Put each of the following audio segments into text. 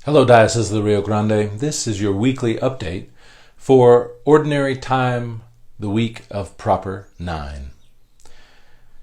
Hello, Diocese of the Rio Grande. This is your weekly update for Ordinary Time, the week of Proper 9.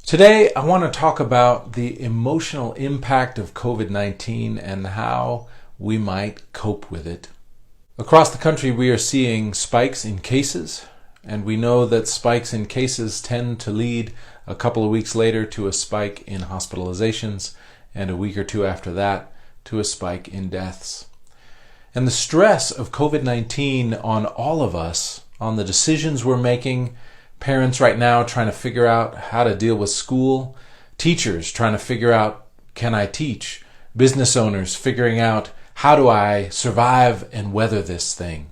Today, I want to talk about the emotional impact of COVID-19 and how we might cope with it. Across the country, we are seeing spikes in cases, and we know that spikes in cases tend to lead a couple of weeks later to a spike in hospitalizations, and a week or two after that to a spike in deaths. And the stress of COVID-19 on all of us, on the decisions we're making, parents right now trying to figure out how to deal with school, teachers trying to figure out, can I teach? Business owners figuring out, how do I survive and weather this thing?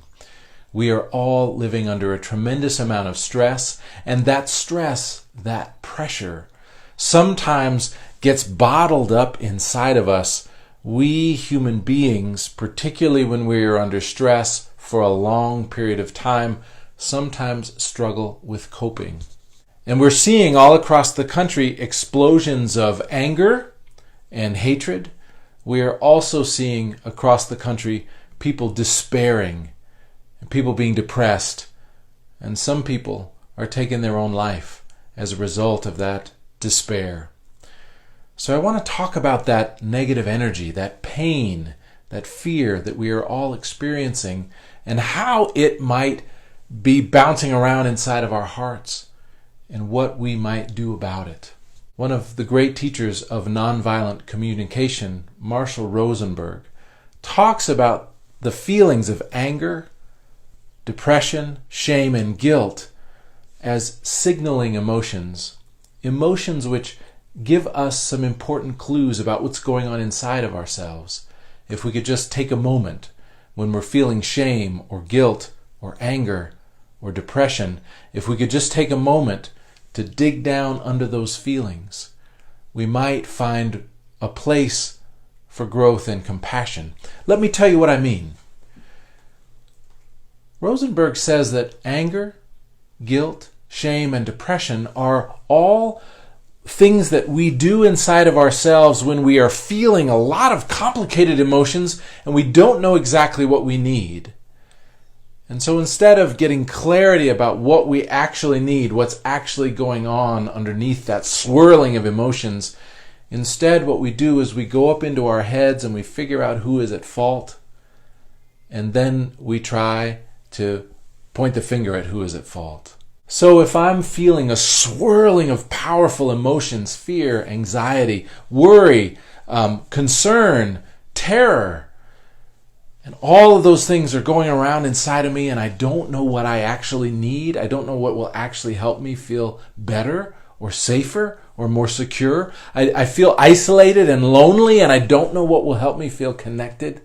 We are all living under a tremendous amount of stress, and that stress, that pressure, sometimes gets bottled up inside of us. We human beings, particularly when we are under stress for a long period of time, sometimes struggle with coping. And we're seeing all across the country explosions of anger and hatred. We are also seeing across the country people despairing, and people being depressed, and some people are taking their own life as a result of that despair. So I want to talk about that negative energy, that pain, that fear that we are all experiencing, and how it might be bouncing around inside of our hearts, and what we might do about it. One of the great teachers of nonviolent communication, Marshall Rosenberg, talks about the feelings of anger, depression, shame, and guilt as signaling emotions, emotions which give us some important clues about what's going on inside of ourselves. If we could just take a moment when we're feeling shame or guilt or anger or depression, if we could just take a moment to dig down under those feelings, we might find a place for growth and compassion. Let me tell you what I mean. Rosenberg says that anger, guilt, shame, and depression are all things that we do inside of ourselves when we are feeling a lot of complicated emotions and we don't know exactly what we need. And so instead of getting clarity about what we actually need, what's actually going on underneath that swirling of emotions, instead what we do is we go up into our heads and we figure out who is at fault, and then we try to point the finger at who is at fault. So if I'm feeling a swirling of powerful emotions, fear, anxiety, worry, concern, terror, and all of those things are going around inside of me and I don't know what I actually need, I don't know what will actually help me feel better or safer or more secure, I feel isolated and lonely and I don't know what will help me feel connected,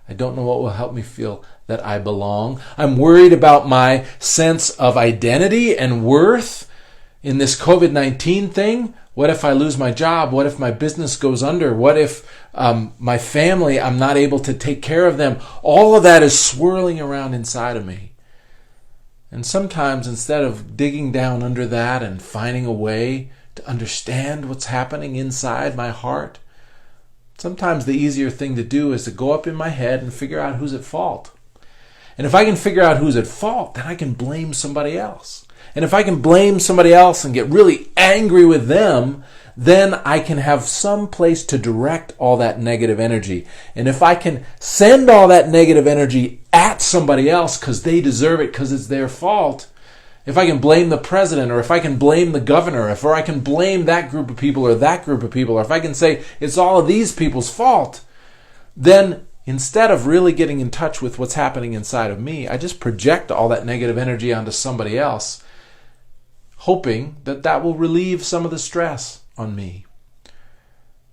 I don't know what will help me feel that I belong. I'm worried about my sense of identity and worth in this COVID-19 thing. What if I lose my job? What if my business goes under? What if my family, I'm not able to take care of them? All of that is swirling around inside of me. And sometimes instead of digging down under that and finding a way to understand what's happening inside my heart, sometimes the easier thing to do is to go up in my head and figure out who's at fault. And if I can figure out who's at fault, then I can blame somebody else. And if I can blame somebody else and get really angry with them, then I can have some place to direct all that negative energy. And if I can send all that negative energy at somebody else because they deserve it because it's their fault, if I can blame the president, or if I can blame the governor, or I can blame that group of people or that group of people, or if I can say it's all of these people's fault, then instead of really getting in touch with what's happening inside of me, I just project all that negative energy onto somebody else, hoping that that will relieve some of the stress on me.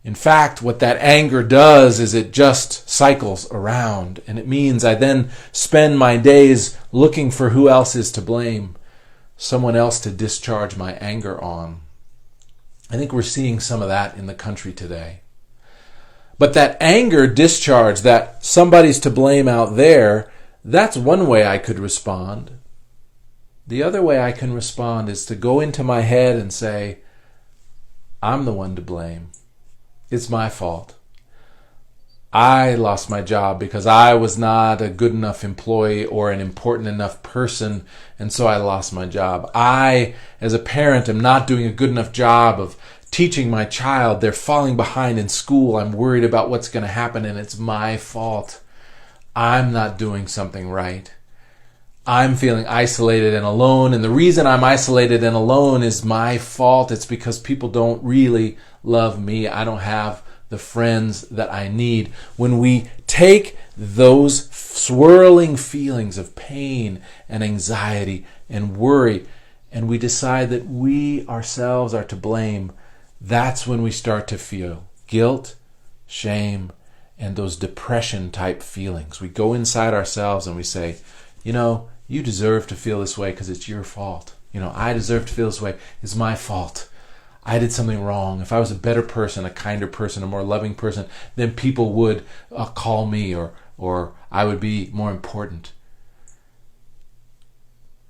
In fact, what that anger does is it just cycles around, and it means I then spend my days looking for who else is to blame, someone else to discharge my anger on. I think we're seeing some of that in the country today. But that anger discharge, that somebody's to blame out there, that's one way I could respond. The other way I can respond is to go into my head and say, I'm the one to blame. It's my fault. I lost my job because I was not a good enough employee or an important enough person, and so I lost my job. I, as a parent, am not doing a good enough job of teaching my child. They're falling behind in school. I'm worried about what's going to happen, and it's my fault. I'm not doing something right. I'm feeling isolated and alone, and the reason I'm isolated and alone is my fault. It's because people don't really love me. I don't have the friends that I need. When we take those swirling feelings of pain and anxiety and worry, and we decide that we ourselves are to blame, that's when we start to feel guilt, shame, and those depression type feelings. We go inside ourselves and we say, you deserve to feel this way because it's your fault. I deserve to feel this way. It's my fault. I did something wrong. If I was a better person, a kinder person, a more loving person, then people would call me or I would be more important.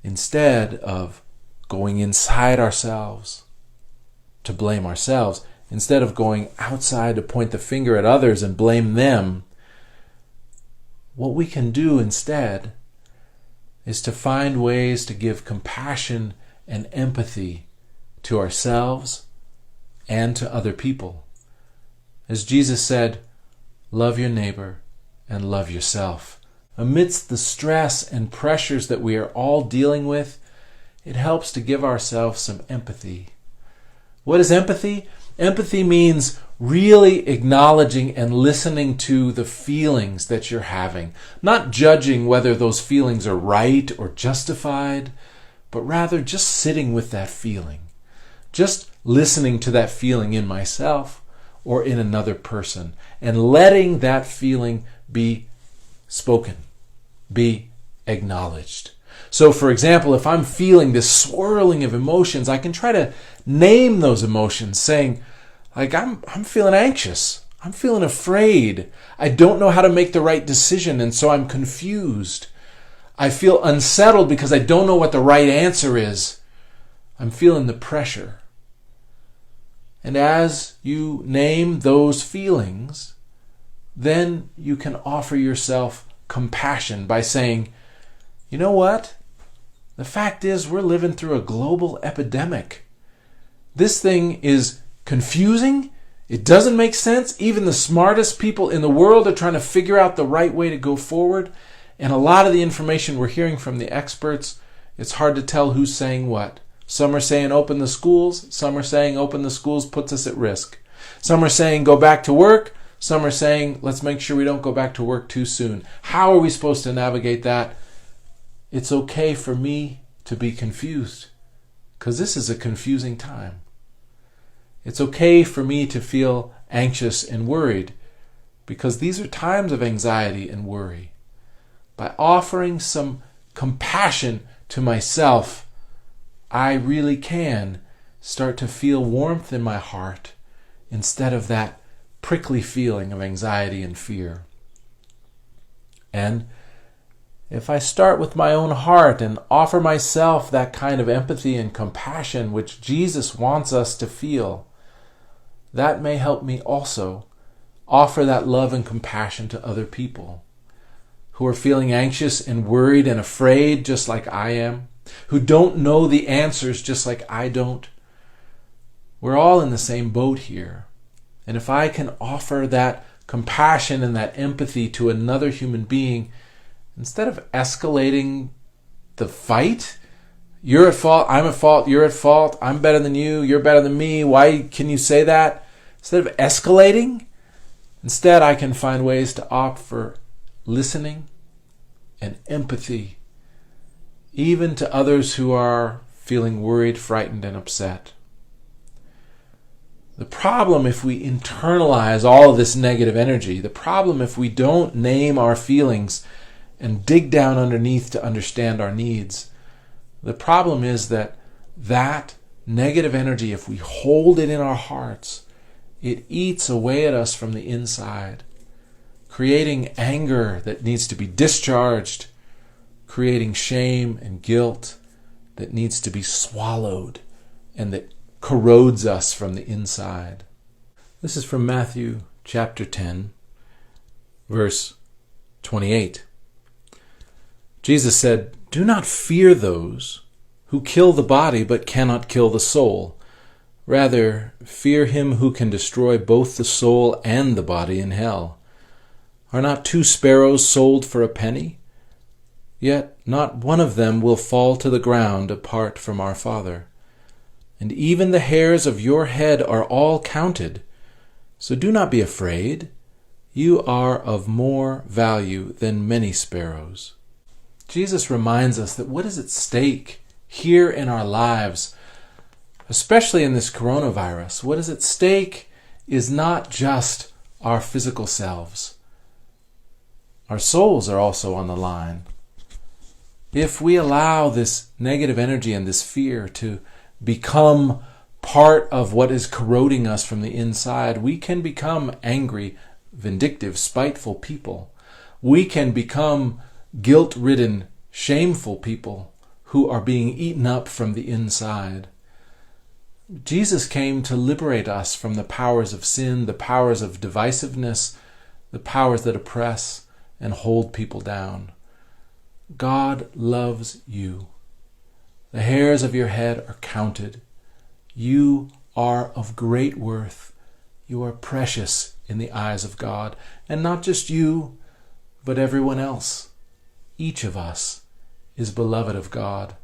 Instead of going inside ourselves to blame ourselves, instead of going outside to point the finger at others and blame them, what we can do instead is to find ways to give compassion and empathy to ourselves and to other people. As Jesus said, love your neighbor and love yourself. Amidst the stress and pressures that we are all dealing with, it helps to give ourselves some empathy. What is empathy? Empathy means really acknowledging and listening to the feelings that you're having, not judging whether those feelings are right or justified, but rather just sitting with that feeling, just listening to that feeling in myself or in another person, and letting that feeling be spoken, be acknowledged. So, for example, if I'm feeling this swirling of emotions, I can try to name those emotions, saying, I'm feeling anxious. I'm feeling afraid. I don't know how to make the right decision, and so I'm confused. I feel unsettled because I don't know what the right answer is. I'm feeling the pressure. And as you name those feelings, then you can offer yourself compassion by saying, you know what? The fact is, we're living through a global epidemic. This thing is confusing. It doesn't make sense. Even the smartest people in the world are trying to figure out the right way to go forward. And a lot of the information we're hearing from the experts, it's hard to tell who's saying what. Some are saying open the schools. Some are saying open the schools puts us at risk. Some are saying go back to work. Some are saying let's make sure we don't go back to work too soon. How are we supposed to navigate that? It's okay for me to be confused because this is a confusing time. It's okay for me to feel anxious and worried because these are times of anxiety and worry. By offering some compassion to myself, I really can start to feel warmth in my heart instead of that prickly feeling of anxiety and fear. And if I start with my own heart and offer myself that kind of empathy and compassion which Jesus wants us to feel, that may help me also offer that love and compassion to other people who are feeling anxious and worried and afraid just like I am, who don't know the answers just like I don't. We're all in the same boat here. And if I can offer that compassion and that empathy to another human being, instead of escalating the fight, you're at fault, I'm at fault, you're at fault, I'm better than you, you're better than me, why can you say that? Instead of escalating, instead I can find ways to opt for listening and empathy, even to others who are feeling worried, frightened, and upset. The problem if we internalize all of this negative energy, the problem if we don't name our feelings and dig down underneath to understand our needs, the problem is that negative energy, if we hold it in our hearts, it eats away at us from the inside, creating anger that needs to be discharged, creating shame and guilt that needs to be swallowed and that corrodes us from the inside. This is from Matthew chapter 10. Verse 28. Jesus said, "Do not fear those who kill the body but cannot kill the soul. Rather, fear him who can destroy both the soul and the body in hell. Are not 2 sparrows sold for a penny? Yet not one of them will fall to the ground apart from our Father. And even the hairs of your head are all counted. So do not be afraid. You are of more value than many sparrows." Jesus reminds us that what is at stake here in our lives, especially in this coronavirus, what is at stake is not just our physical selves. Our souls are also on the line. If we allow this negative energy and this fear to become part of what is corroding us from the inside, we can become angry, vindictive, spiteful people. We can become guilt-ridden, shameful people who are being eaten up from the inside. Jesus came to liberate us from the powers of sin, the powers of divisiveness, the powers that oppress and hold people down. God loves you. The hairs of your head are counted. You are of great worth. You are precious in the eyes of God. And not just you, but everyone else. Each of us is beloved of God.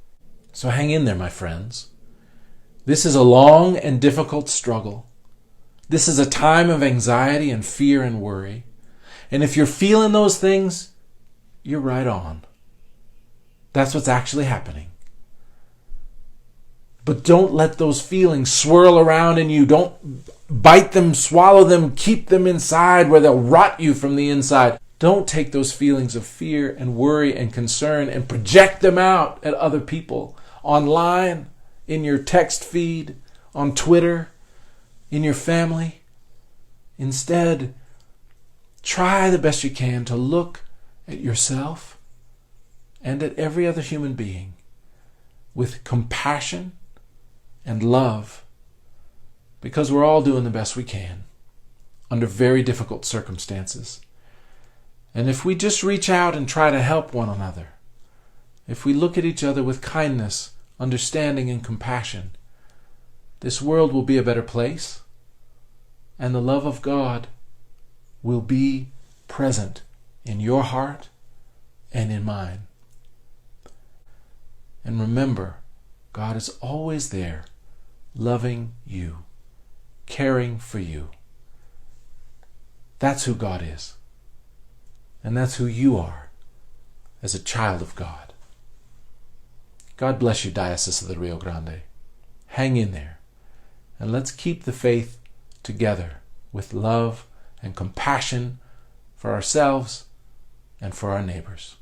So hang in there, my friends. This is a long and difficult struggle. This is a time of anxiety and fear and worry. And if you're feeling those things, you're right on. That's what's actually happening. But don't let those feelings swirl around in you. Don't bite them, swallow them, keep them inside where they'll rot you from the inside. Don't take those feelings of fear and worry and concern and project them out at other people, online, in your text feed, on Twitter, in your family. Instead, try the best you can to look at yourself and at every other human being with compassion and love, because we're all doing the best we can under very difficult circumstances. And if we just reach out and try to help one another, if we look at each other with kindness, understanding, and compassion, this world will be a better place, and the love of God will be present in your heart and in mine. And remember, God is always there, loving you, caring for you. That's who God is. And that's who you are as a child of God. God bless you, Diocese of the Rio Grande. Hang in there, and let's keep the faith together with love and compassion for ourselves and for our neighbors.